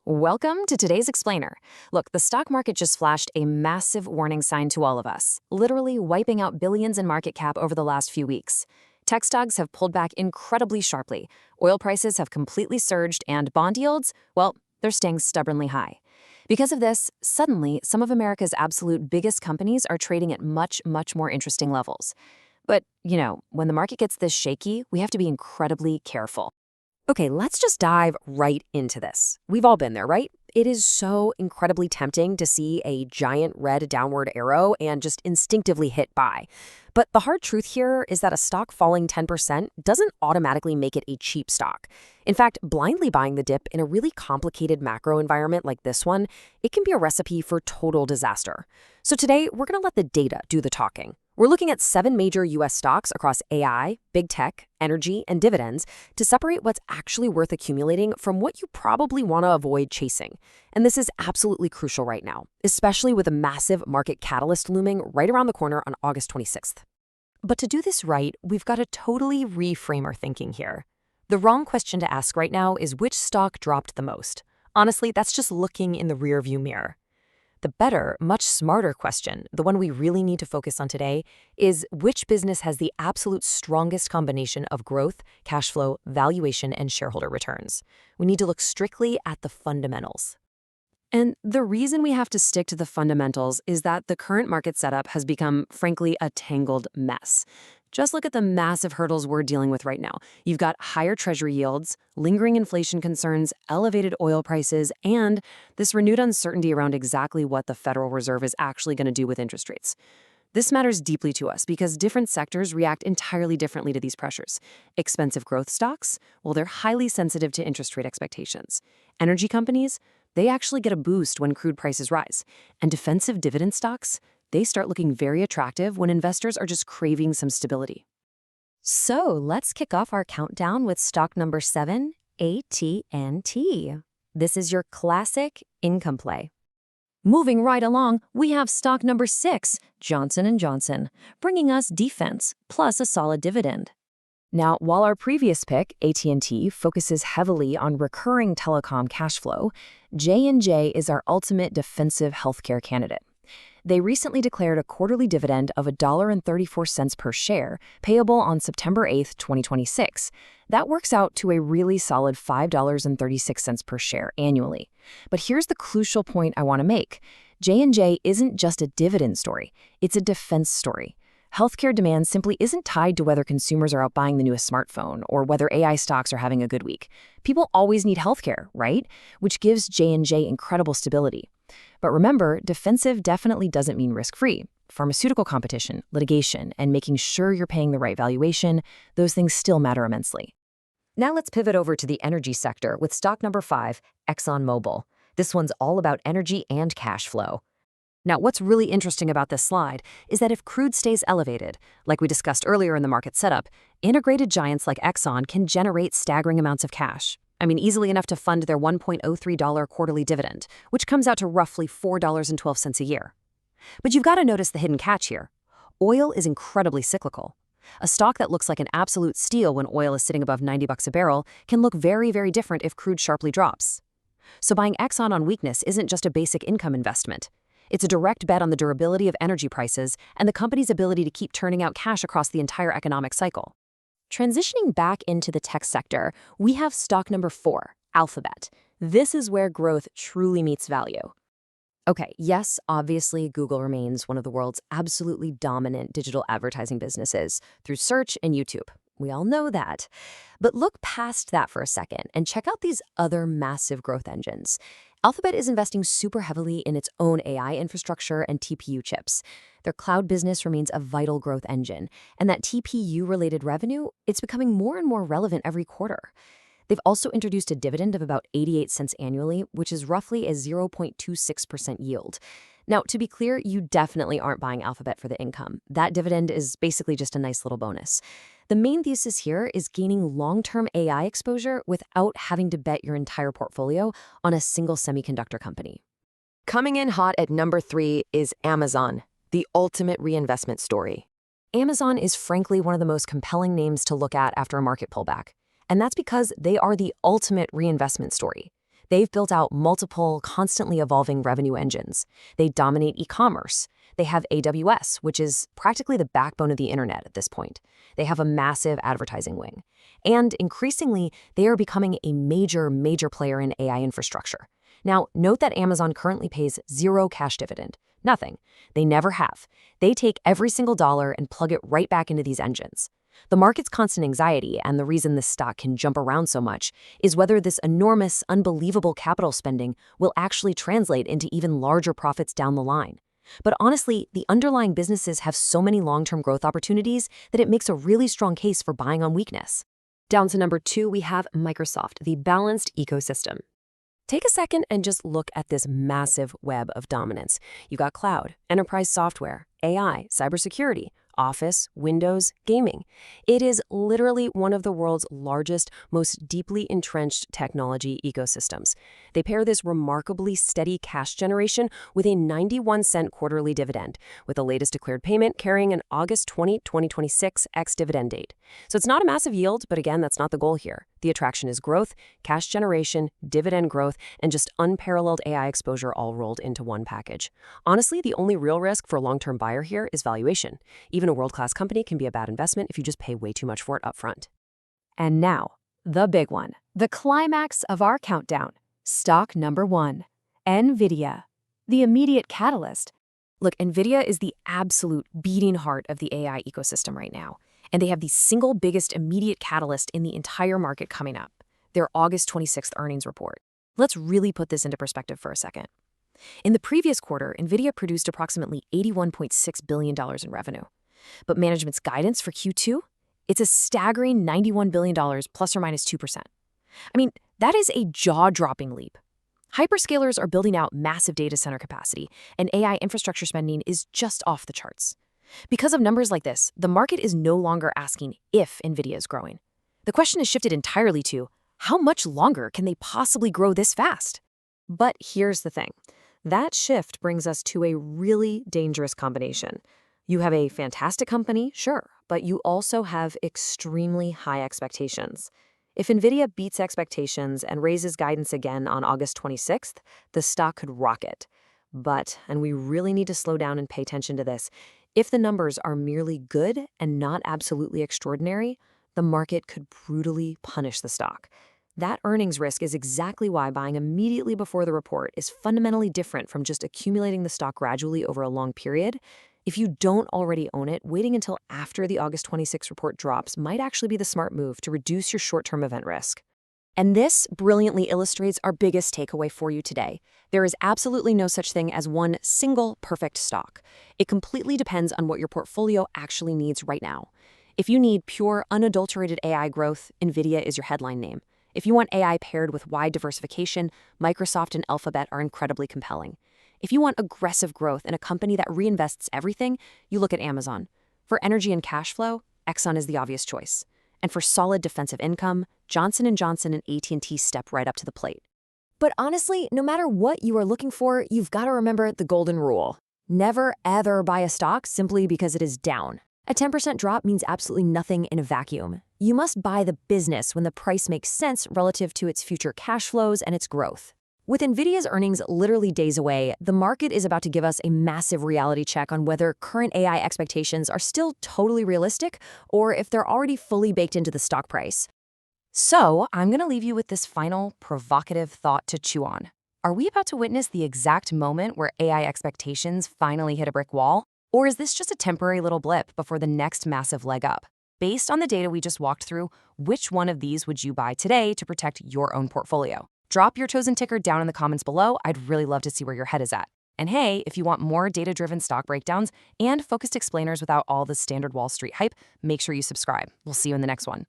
Welcome to today's explainer. Look, the stock market just flashed a massive warning sign to all of us, literally wiping out billions in market cap over the last few weeks. Tech stocks have pulled back incredibly sharply. Oil prices have completely surged, and bond yields, well, they're staying stubbornly high. Because of this, suddenly, some of America's absolute biggest companies are trading at much more interesting levels. But, when the market gets this shaky, we have to be incredibly careful. Okay, let's just dive right into this. We've all been there, right? It is so incredibly tempting to see a giant red downward arrow and just instinctively hit buy. But the hard truth here is that a stock falling 10% doesn't automatically make it a cheap stock. In fact, blindly buying the dip in a really complicated macro environment like this one, it can be a recipe for total disaster. So today, we're going to let the data do the talking. We're looking at 7 major U.S. stocks across AI, big tech, energy, and dividends to separate what's actually worth accumulating from what you probably want to avoid chasing. And this is absolutely crucial right now, especially with a massive market catalyst looming right around the corner on August 26th. But to do this right, we've got to totally reframe our thinking here. The wrong question to ask right now is which stock dropped the most. Honestly, that's just looking in the rearview mirror. The better, much smarter question, the one we really need to focus on today, is which business has the absolute strongest combination of growth, cash flow, valuation, and shareholder returns. We need to look strictly at the fundamentals. And the reason we have to stick to the fundamentals is that the current market setup has become, frankly, a tangled mess. Just look at the massive hurdles we're dealing with right now. You've got higher treasury yields, lingering inflation concerns, elevated oil prices, and this renewed uncertainty around exactly what the Federal Reserve is actually going to do with interest rates. This matters deeply to us because different sectors react entirely differently to these pressures. Expensive growth stocks, well, they're highly sensitive to interest rate expectations. Energy companies, they actually get a boost when crude prices rise. And defensive dividend stocks, they start looking very attractive when investors are just craving some stability. So let's kick off our countdown with stock number 7, AT&T. This is your classic income play. Moving right along, we have stock number 6, Johnson & Johnson, bringing us defense plus a solid dividend. Now, while our previous pick, AT&T, focuses heavily on recurring telecom cash flow, J&J is our ultimate defensive healthcare candidate. They recently declared a quarterly dividend of $1.34 per share, payable on September 8, 2026. That works out to a really solid $5.36 per share annually. But here's the crucial point I want to make. J&J isn't just a dividend story, it's a defense story. Healthcare demand simply isn't tied to whether consumers are out buying the newest smartphone or whether AI stocks are having a good week. People always need healthcare, right? Which gives J&J incredible stability. But remember, defensive definitely doesn't mean risk-free. Pharmaceutical competition, litigation, and making sure you're paying the right valuation, those things still matter immensely. Now let's pivot over to the energy sector with stock number 5, Exxon Mobil. This one's all about energy and cash flow. Now, what's really interesting about this slide is that if crude stays elevated, like we discussed earlier in the market setup, integrated giants like Exxon can generate staggering amounts of cash. I mean, easily enough to fund their $1.03 quarterly dividend, which comes out to roughly $4.12 a year. But you've got to notice the hidden catch here. Oil is incredibly cyclical. A stock that looks like an absolute steal when oil is sitting above $90 a barrel can look very different if crude sharply drops. So buying Exxon on weakness isn't just a basic income investment. It's a direct bet on the durability of energy prices and the company's ability to keep turning out cash across the entire economic cycle. Transitioning back into the tech sector, we have stock number 4, Alphabet. This is where growth truly meets value. Okay, yes, obviously, Google remains one of the world's absolutely dominant digital advertising businesses through search and YouTube. We all know that. But look past that for a second and check out these other massive growth engines. Alphabet is investing super heavily in its own AI infrastructure and TPU chips. Their cloud business remains a vital growth engine, and that TPU-related revenue, it's becoming more and more relevant every quarter. They've also introduced a dividend of about 88 cents annually, which is roughly a 0.26% yield. Now, to be clear, you definitely aren't buying Alphabet for the income. That dividend is basically just a nice little bonus. The main thesis here is gaining long-term AI exposure without having to bet your entire portfolio on a single semiconductor company. Coming in hot at number 3 is Amazon, the ultimate reinvestment story. Amazon is frankly one of the most compelling names to look at after a market pullback. And that's because they are the ultimate reinvestment story. They've built out multiple, constantly evolving revenue engines. They dominate e-commerce. They have AWS, which is practically the backbone of the internet at this point. They have a massive advertising wing. And increasingly, they are becoming a major player in AI infrastructure. Now, note that Amazon currently pays zero cash dividend. Nothing. They never have. They take every single dollar and plug it right back into these engines. The market's constant anxiety, and the reason this stock can jump around so much, is whether this enormous, unbelievable capital spending will actually translate into even larger profits down the line. But honestly, the underlying businesses have so many long-term growth opportunities that it makes a really strong case for buying on weakness. Down to number 2, we have Microsoft, the balanced ecosystem. Take a second and just look at this massive web of dominance. You got cloud, enterprise software, AI, cybersecurity, Office, Windows, gaming. It is literally one of the world's largest, most deeply entrenched technology ecosystems. They pair this remarkably steady cash generation with a 91-cent quarterly dividend, with the latest declared payment carrying an August 20, 2026 ex-dividend date. So it's not a massive yield, but again, that's not the goal here. The attraction is growth, cash generation, dividend growth, and just unparalleled AI exposure all rolled into one package. Honestly, the only real risk for a long-term buyer here is valuation. Even a world-class company can be a bad investment if you just pay way too much for it upfront. And now, the big one, the climax of our countdown. Stock number 1, NVIDIA, the immediate catalyst. Look, NVIDIA is the absolute beating heart of the AI ecosystem right now, and they have the single biggest immediate catalyst in the entire market coming up, their August 26th earnings report. Let's really put this into perspective for a second. In the previous quarter, NVIDIA produced approximately $81.6 billion in revenue. But management's guidance for Q2? It's a staggering $91 billion plus or minus 2%. I mean, that is a jaw-dropping leap. Hyperscalers are building out massive data center capacity, and AI infrastructure spending is just off the charts. Because of numbers like this, the market is no longer asking if NVIDIA is growing. The question is shifted entirely to, how much longer can they possibly grow this fast? But here's the thing. That shift brings us to a really dangerous combination. You have a fantastic company, sure, but you also have extremely high expectations. If NVIDIA beats expectations and raises guidance again on August 26th, the stock could rocket. But, and we really need to slow down and pay attention to this, if the numbers are merely good and not absolutely extraordinary, the market could brutally punish the stock. That earnings risk is exactly why buying immediately before the report is fundamentally different from just accumulating the stock gradually over a long period. If you don't already own it, waiting until after the August 26 report drops might actually be the smart move to reduce your short-term event risk. And this brilliantly illustrates our biggest takeaway for you today. There is absolutely no such thing as one single perfect stock. It completely depends on what your portfolio actually needs right now. If you need pure, unadulterated AI growth, NVIDIA is your headline name. If you want AI paired with wide diversification, Microsoft and Alphabet are incredibly compelling. If you want aggressive growth in a company that reinvests everything, you look at Amazon. For energy and cash flow, Exxon is the obvious choice. And for solid defensive income, Johnson & Johnson and AT&T step right up to the plate. But honestly, no matter what you are looking for, you've got to remember the golden rule. Never, ever buy a stock simply because it is down. A 10% drop means absolutely nothing in a vacuum. You must buy the business when the price makes sense relative to its future cash flows and its growth. With NVIDIA's earnings literally days away, the market is about to give us a massive reality check on whether current AI expectations are still totally realistic or if they're already fully baked into the stock price. So, I'm going to leave you with this final provocative thought to chew on. Are we about to witness the exact moment where AI expectations finally hit a brick wall? Or is this just a temporary little blip before the next massive leg up? Based on the data we just walked through, which one of these would you buy today to protect your own portfolio? Drop your chosen ticker down in the comments below. I'd really love to see where your head is at. And hey, if you want more data-driven stock breakdowns and focused explainers without all the standard Wall Street hype, make sure you subscribe. We'll see you in the next one.